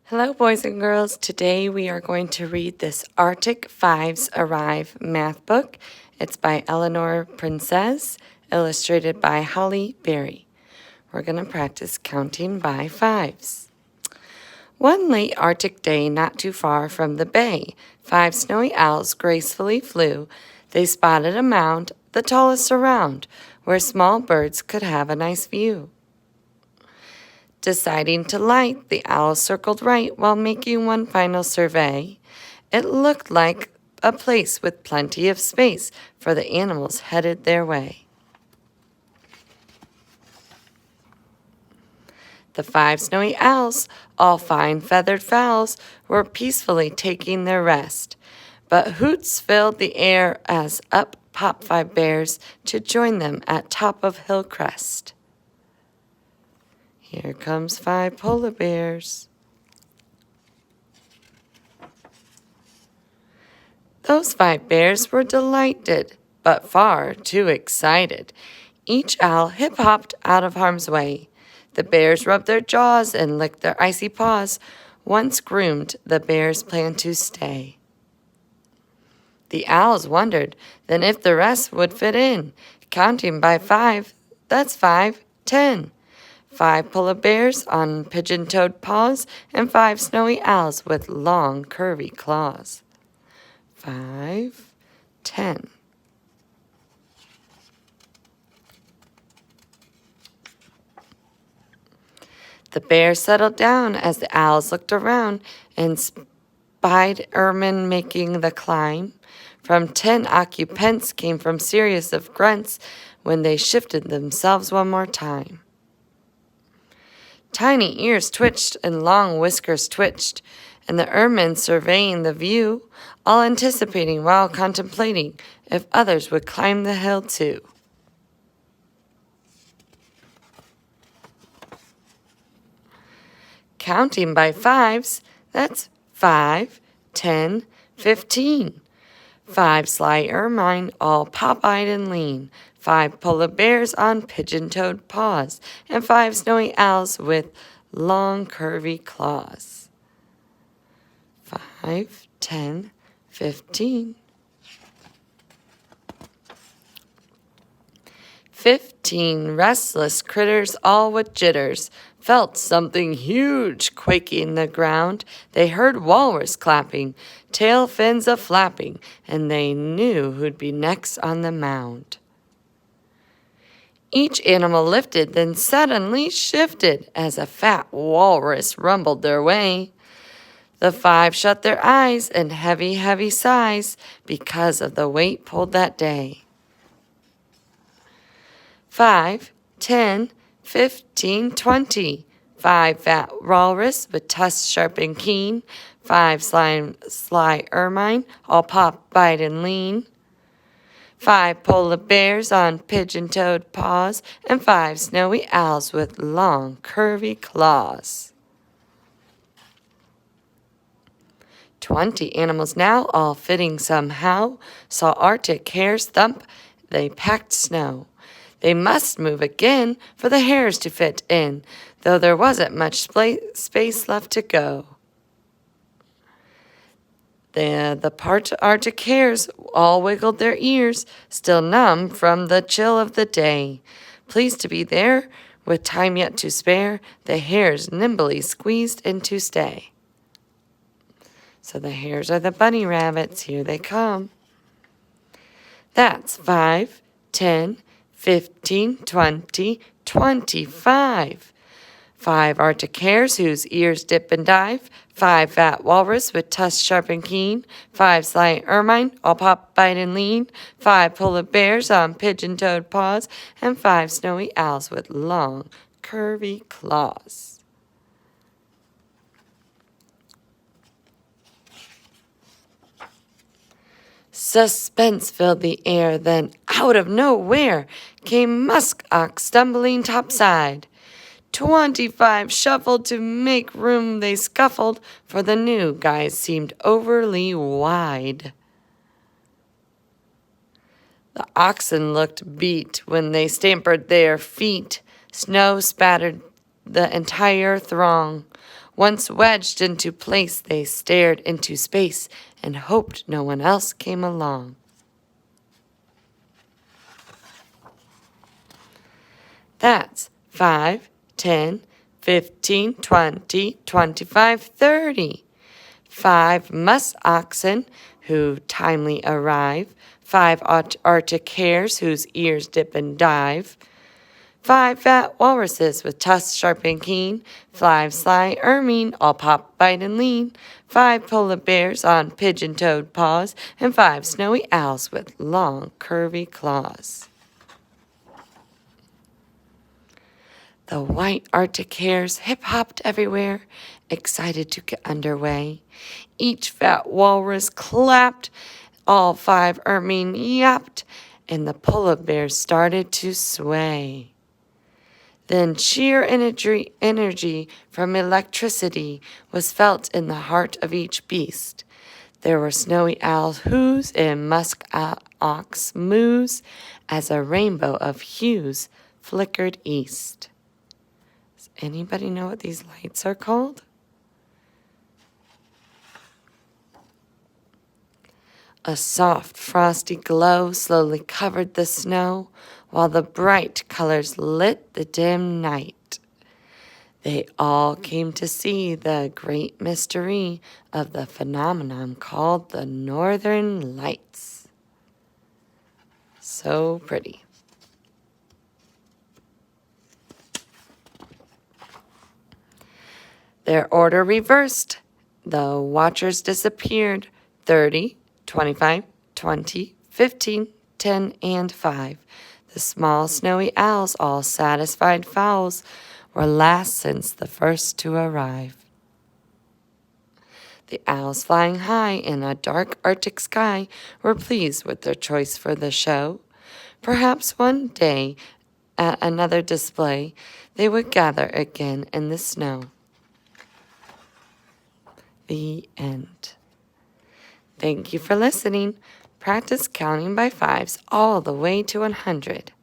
Hello, boys and girls. Today we are going to read this Arctic Fives Arrive math book. It's by Eleanor Princess, illustrated by Holly Berry. We're going to practice counting by fives. One late Arctic day not too far from the bay, 5 snowy owls gracefully flew. They spotted a mound, the tallest around, where small birds could have a nice view. Deciding to light, the owl circled right while making one final survey. It looked like a place with plenty of space for the animals headed their way. The 5 snowy owls, all fine feathered fowls, were peacefully taking their rest. But hoots filled the air as up popped 5 bears to join them at top of hill crest. Here comes 5 polar bears. Those 5 bears were delighted, but far too excited. Each owl hip-hopped out of harm's way. The bears rubbed their jaws and licked their icy paws. Once groomed, the bears planned to stay. The owls wondered then if the rest would fit in. Counting by 5, that's 5, 10. 5 polar bears on pigeon-toed paws, and 5 snowy owls with long, curvy claws. 5, 10. The bears settled down as the owls looked around and spied ermine making the climb. From 10 occupants came from series of grunts when they shifted themselves one more time. Tiny ears twitched and long whiskers twitched, and the ermine surveying the view, all anticipating while contemplating if others would climb the hill too. Counting by fives, that's 5, 10, 15. 5 sly ermine, all pop-eyed and lean. 5 polar bears on pigeon-toed paws, and 5 snowy owls with long, curvy claws. 5, 10, 15. 15 restless critters, all with jitters, felt something huge quaking the ground. They heard walrus clapping, tail fins a-flapping, and they knew who'd be next on the mound. Each animal lifted, then suddenly shifted as a fat walrus rumbled their way. The 5 shut their eyes in heavy, heavy sighs because of the weight pulled that day. 5, 10, 15, 20. 5 fat walrus with tusks sharp and keen. 5 sly ermine, all pop-eyed and lean. 5 polar bears on pigeon-toed paws, and 5 snowy owls with long, curvy claws. 20 animals now, all fitting somehow, saw Arctic hares thump, they packed snow. They must move again for the hares to fit in, though there wasn't much space left to go. The Arctic hares all wiggled their ears, still numb from the chill of the day. Pleased to be there, with time yet to spare, the hares nimbly squeezed in to stay. So the hares are the bunny rabbits. Here they come. That's 5, 10, 15, 20, 25. 5 Arctic hares whose ears dip and dive. 5 fat walrus with tusks sharp and keen. 5 sly ermine, all pop-eyed and lean. 5 polar bears on pigeon-toed paws, and 5 snowy owls with long, curvy claws. Suspense filled the air, then out of nowhere came Musk Ox stumbling topside. 25 shuffled to make room, they scuffled, for the new guys seemed overly wide. The oxen looked beat when they stampered their feet. Snow spattered the entire throng. Once wedged into place, they stared into space and hoped no one else came along. That's 5, 10, 15, 20, 25, 30. 5 musk oxen who timely arrive. 5 Arctic hares whose ears dip and dive. 5 fat walruses with tusks sharp and keen. 5 sly ermine, all pop, bite, and lean. 5 polar bears on pigeon-toed paws. And 5 snowy owls with long, curvy claws. The white Arctic hares hip-hopped everywhere, excited to get underway. Each fat walrus clapped, all 5 ermine yapped, and the polar bears started to sway. Then sheer energy from electricity was felt in the heart of each beast. There were snowy owls' whoos and musk ox moos as a rainbow of hues flickered east. Does anybody know what these lights are called? A soft, frosty glow slowly covered the snow, while the bright colors lit the dim night. They all came to see the great mystery of the phenomenon called the Northern Lights. So pretty. Their order reversed. The watchers disappeared. 30, 25, 20, 15, 10, and 5. The small snowy owls, all satisfied fowls, were last since the first to arrive. The owls flying high in a dark Arctic sky were pleased with their choice for the show. Perhaps one day, at another display, they would gather again in the snow. The end. Thank you for listening. Practice counting by 5s all the way to 100.